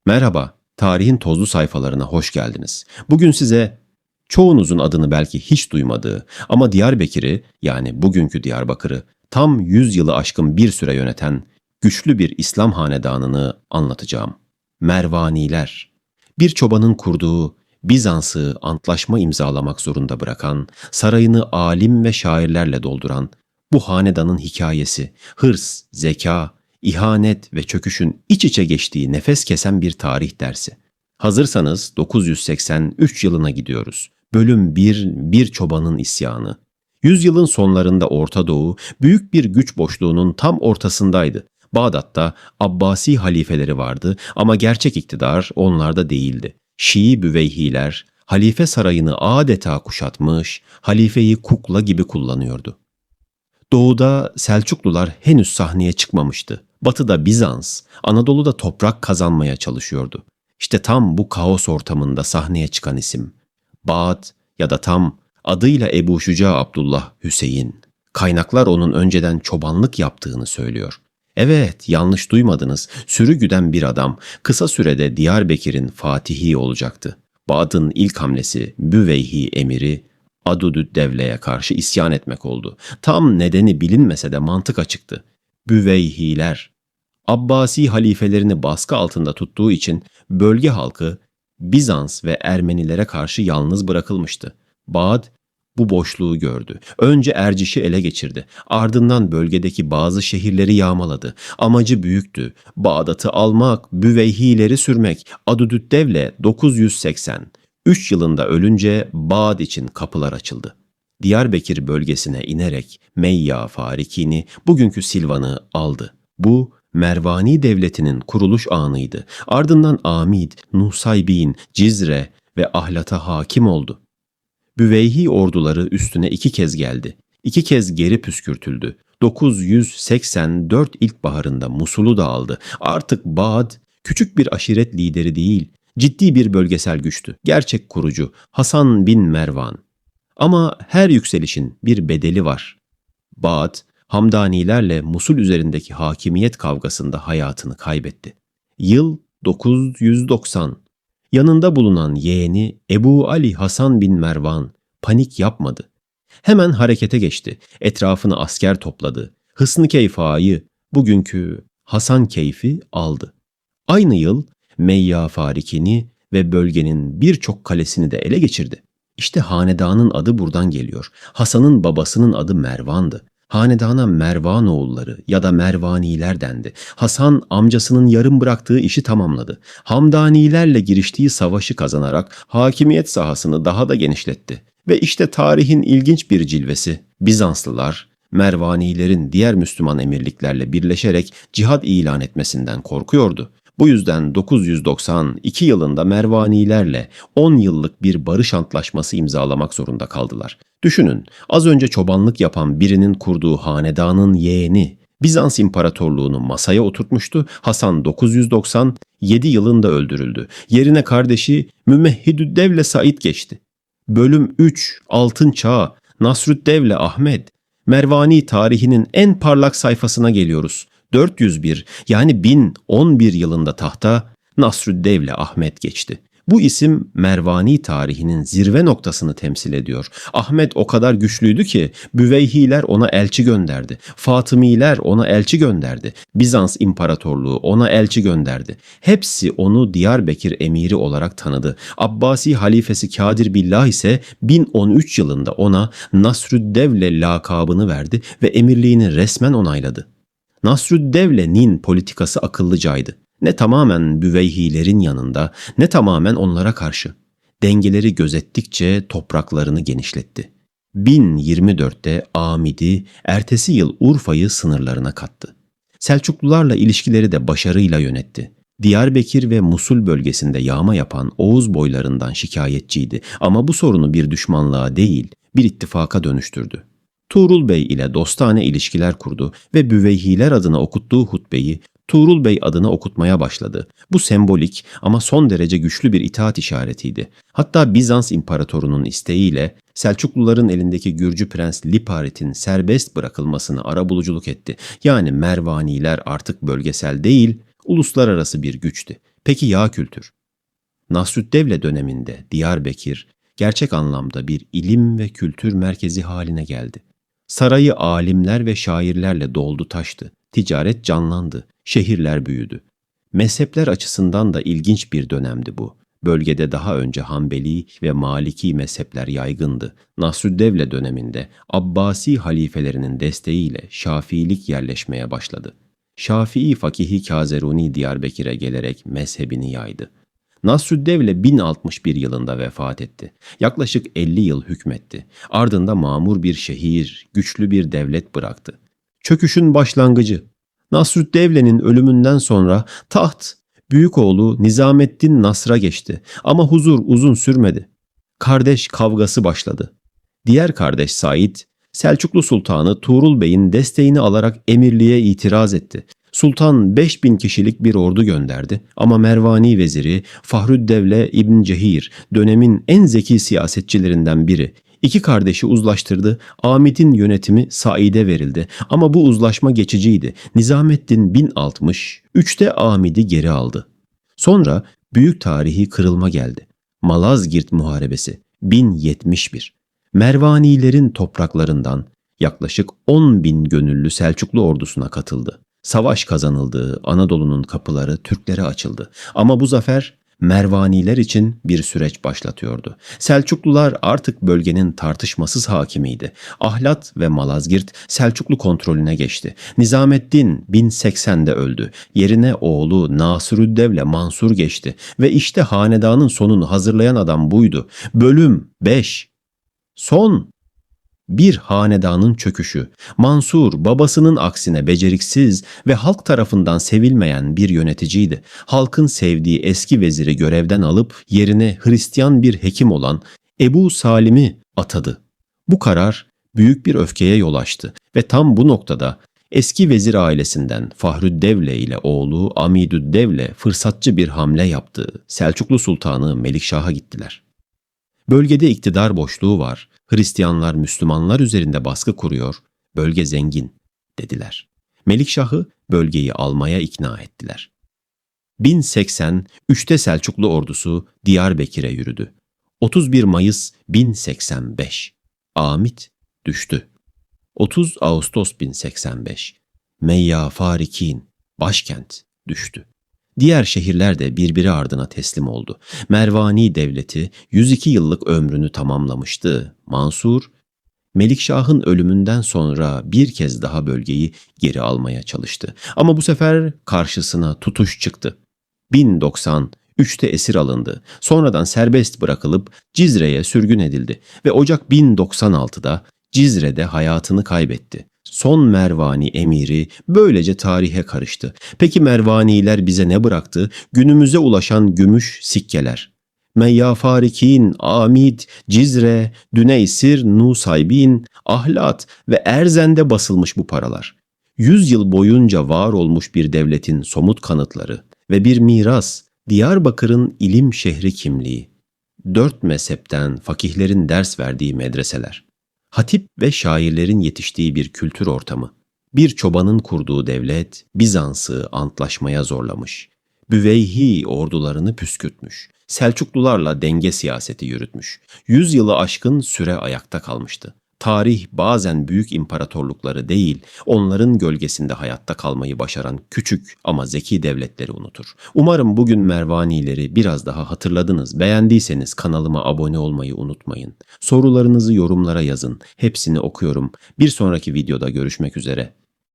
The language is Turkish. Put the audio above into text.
Merhaba, tarihin tozlu sayfalarına hoş geldiniz. Bugün size çoğunuzun adını belki hiç duymadığı ama Diyarbakır'ı yani bugünkü Diyarbakır'ı tam 100 yılı aşkın bir süre yöneten güçlü bir İslam hanedanını anlatacağım. Mervaniler. Bir çobanın kurduğu Bizans'ı antlaşma imzalamak zorunda bırakan, sarayını alim ve şairlerle dolduran bu hanedanın hikayesi, hırs, zeka, ihanet ve çöküşün iç içe geçtiği nefes kesen bir tarih dersi. Hazırsanız 983 yılına gidiyoruz. Bölüm 1, bir çobanın isyanı. Yüzyılın sonlarında Orta Doğu büyük bir güç boşluğunun tam ortasındaydı. Bağdat'ta Abbasi halifeleri vardı ama gerçek iktidar onlarda değildi. Şii Büveyhiler halife sarayını adeta kuşatmış, halifeyi kukla gibi kullanıyordu. Doğuda Selçuklular henüz sahneye çıkmamıştı. Batıda Bizans, Anadolu'da toprak kazanmaya çalışıyordu. İşte tam bu kaos ortamında sahneye çıkan isim. Bağdat ya da tam adıyla Ebu Şuca Abdullah Hüseyin. Kaynaklar onun önceden çobanlık yaptığını söylüyor. Evet, yanlış duymadınız. Sürü güden bir adam kısa sürede Diyarbakır'ın fatihi olacaktı. Bağdat'ın ilk hamlesi Büveyhi emiri Adudüddevle'ye karşı isyan etmek oldu. Tam nedeni bilinmese de mantık açıktı. Büveyhiler, Abbasi halifelerini baskı altında tuttuğu için bölge halkı Bizans ve Ermenilere karşı yalnız bırakılmıştı. Bağdat bu boşluğu gördü. Önce Erciş'i ele geçirdi. Ardından bölgedeki bazı şehirleri yağmaladı. Amacı büyüktü. Bağdat'ı almak, Büveyhileri sürmek. Adudüddevle 983 yılında ölünce Bağdat için kapılar açıldı. Diyarbakır bölgesine inerek Meyya Farikini, bugünkü Silvan'ı aldı. Bu Mervani devletinin kuruluş anıydı. Ardından Amid, Nusaybin, Cizre ve Ahlat'a hakim oldu. Büveyhi orduları üstüne 2 kez geldi. 2 kez geri püskürtüldü. 984 ilkbaharında Musul'u da aldı. Artık Bağdat küçük bir aşiret lideri değil, ciddi bir bölgesel güçtü. Gerçek kurucu Hasan bin Mervan. Ama her yükselişin bir bedeli var. Bağdat, Hamdanilerle Musul üzerindeki hakimiyet kavgasında hayatını kaybetti. Yıl 990. Yanında bulunan yeğeni Ebu Ali Hasan bin Mervan panik yapmadı. Hemen harekete geçti. Etrafına asker topladı. Hısn-ı Keyfa'yı, bugünkü Hasan Keyf'i aldı. Aynı yıl Meyya Farikini ve bölgenin birçok kalesini de ele geçirdi. İşte hanedanın adı buradan geliyor. Hasan'ın babasının adı Mervan'dı. Hanedana Mervanoğulları ya da Mervaniler dendi. Hasan amcasının yarım bıraktığı işi tamamladı. Hamdanilerle giriştiği savaşı kazanarak hakimiyet sahasını daha da genişletti. Ve işte tarihin ilginç bir cilvesi. Bizanslılar, Mervanilerin diğer Müslüman emirliklerle birleşerek cihad ilan etmesinden korkuyordu. Bu yüzden 992 yılında Mervanilerle 10 yıllık bir barış antlaşması imzalamak zorunda kaldılar. Düşünün, az önce çobanlık yapan birinin kurduğu hanedanın yeğeni Bizans İmparatorluğunu masaya oturtmuştu. Hasan 997 yılında öldürüldü. Yerine kardeşi Mümehhidüddevle Said geçti. Bölüm 3, Altın Çağ, Nasrüddevle Ahmet. Mervani tarihinin en parlak sayfasına geliyoruz. 401 yani 1011 yılında tahta Nasrüddevle Ahmet geçti. Bu isim Mervani tarihinin zirve noktasını temsil ediyor. Ahmet o kadar güçlüydü ki Büveyhiler ona elçi gönderdi. Fatımiler ona elçi gönderdi. Bizans İmparatorluğu ona elçi gönderdi. Hepsi onu Diyarbakır emiri olarak tanıdı. Abbasi halifesi Kadir Billah ise 1013 yılında ona Nasrüddevle lakabını verdi ve emirliğini resmen onayladı. Nasrüddevle'nin politikası akıllıcaydı. Ne tamamen Büveyhilerin yanında ne tamamen onlara karşı. Dengeleri gözettikçe topraklarını genişletti. 1024'te Amid'i, ertesi yıl Urfa'yı sınırlarına kattı. Selçuklularla ilişkileri de başarıyla yönetti. Diyarbakır ve Musul bölgesinde yağma yapan Oğuz boylarından şikayetçiydi ama bu sorunu bir düşmanlığa değil, bir ittifaka dönüştürdü. Tuğrul Bey ile dostane ilişkiler kurdu ve Büveyhiler adına okuttuğu hutbeyi Tuğrul Bey adına okutmaya başladı. Bu sembolik ama son derece güçlü bir itaat işaretiydi. Hatta Bizans İmparatorunun isteğiyle Selçukluların elindeki Gürcü Prens Liparit'in serbest bırakılmasını arabuluculuk etti. Yani Mervaniler artık bölgesel değil, uluslararası bir güçtü. Peki yağ kültür? Nasrüddevle döneminde Diyarbakır gerçek anlamda bir ilim ve kültür merkezi haline geldi. Sarayı alimler ve şairlerle doldu taştı. Ticaret canlandı, şehirler büyüdü. Mezhepler açısından da ilginç bir dönemdi bu. Bölgede daha önce Hanbeli ve Maliki mezhepler yaygındı. Nasrüddevle döneminde Abbasi halifelerinin desteğiyle Şafiilik yerleşmeye başladı. Şafii fakihi Kazeruni Diyarbakır'a gelerek mezhebini yaydı. Nasrüddevle 1061 yılında vefat etti. Yaklaşık 50 yıl hükmetti. Ardında mamur bir şehir, güçlü bir devlet bıraktı. Çöküşün başlangıcı. Nasrüddevle'nin ölümünden sonra taht büyük oğlu Nizamettin Nasr'a geçti ama huzur uzun sürmedi. Kardeş kavgası başladı. Diğer kardeş Said, Selçuklu Sultanı Tuğrul Bey'in desteğini alarak emirliğe itiraz etti. Sultan 5000 kişilik bir ordu gönderdi ama Mervani veziri Fahrüddevle İbn Cehir dönemin en zeki siyasetçilerinden biri. İki kardeşi uzlaştırdı. Amit'in yönetimi Said'e verildi ama bu uzlaşma geçiciydi. Nizamettin 1063'te Amid'i geri aldı. Sonra büyük tarihi kırılma geldi. Malazgirt Muharebesi 1071. Mervanilerin topraklarından yaklaşık 10.000 gönüllü Selçuklu ordusuna katıldı. Savaş kazanıldı, Anadolu'nun kapıları Türklere açıldı. Ama bu zafer Mervaniler için bir süreç başlatıyordu. Selçuklular artık bölgenin tartışmasız hakimiydi. Ahlat ve Malazgirt Selçuklu kontrolüne geçti. Nizamettin 1080'de öldü. Yerine oğlu Nasrüddevle Mansur geçti. Ve işte hanedanın sonunu hazırlayan adam buydu. Bölüm 5. Son bir hanedanın çöküşü. Mansur babasının aksine beceriksiz ve halk tarafından sevilmeyen bir yöneticiydi. Halkın sevdiği eski veziri görevden alıp yerine Hristiyan bir hekim olan Ebu Salim'i atadı. Bu karar büyük bir öfkeye yol açtı ve tam bu noktada eski vezir ailesinden Fahrüddevle ile oğlu Amidüddevle fırsatçı bir hamle yaptı. Selçuklu Sultanı Melikşah'a gittiler. Bölgede iktidar boşluğu var. Hristiyanlar Müslümanlar üzerinde baskı kuruyor. Bölge zengin dediler. Melikşah'ı bölgeyi almaya ikna ettiler. 1083'te Selçuklu ordusu Diyarbakır'a yürüdü. 31 Mayıs 1085. Amit düştü. 30 Ağustos 1085. Meyya Farikin başkent düştü. Diğer şehirler de birbiri ardına teslim oldu. Mervani devleti 102 yıllık ömrünü tamamlamıştı. Mansur, Melikşah'ın ölümünden sonra bir kez daha bölgeyi geri almaya çalıştı. Ama bu sefer karşısına tutuş çıktı. 1093'te esir alındı. Sonradan serbest bırakılıp Cizre'ye sürgün edildi ve Ocak 1096'da Cizre'de hayatını kaybetti. Son Mervani emiri böylece tarihe karıştı. Peki Mervaniler bize ne bıraktı? Günümüze ulaşan gümüş sikkeler. Meyya Farikin, Amid, Cizre, Düneysir, Nusaybin, Ahlat ve Erzen'de basılmış bu paralar. 100 yıl boyunca var olmuş bir devletin somut kanıtları ve bir miras, Diyarbakır'ın ilim şehri kimliği. 4 mezhepten fakihlerin ders verdiği medreseler. Hatip ve şairlerin yetiştiği bir kültür ortamı. Bir çobanın kurduğu devlet Bizans'ı antlaşmaya zorlamış. Büveyhi ordularını püskürtmüş. Selçuklularla denge siyaseti yürütmüş. 100 yılı aşkın süre ayakta kalmıştı. Tarih bazen büyük imparatorlukları değil, onların gölgesinde hayatta kalmayı başaran küçük ama zeki devletleri unutur. Umarım bugün Mervanileri biraz daha hatırladınız. Beğendiyseniz kanalıma abone olmayı unutmayın. Sorularınızı yorumlara yazın. Hepsini okuyorum. Bir sonraki videoda görüşmek üzere.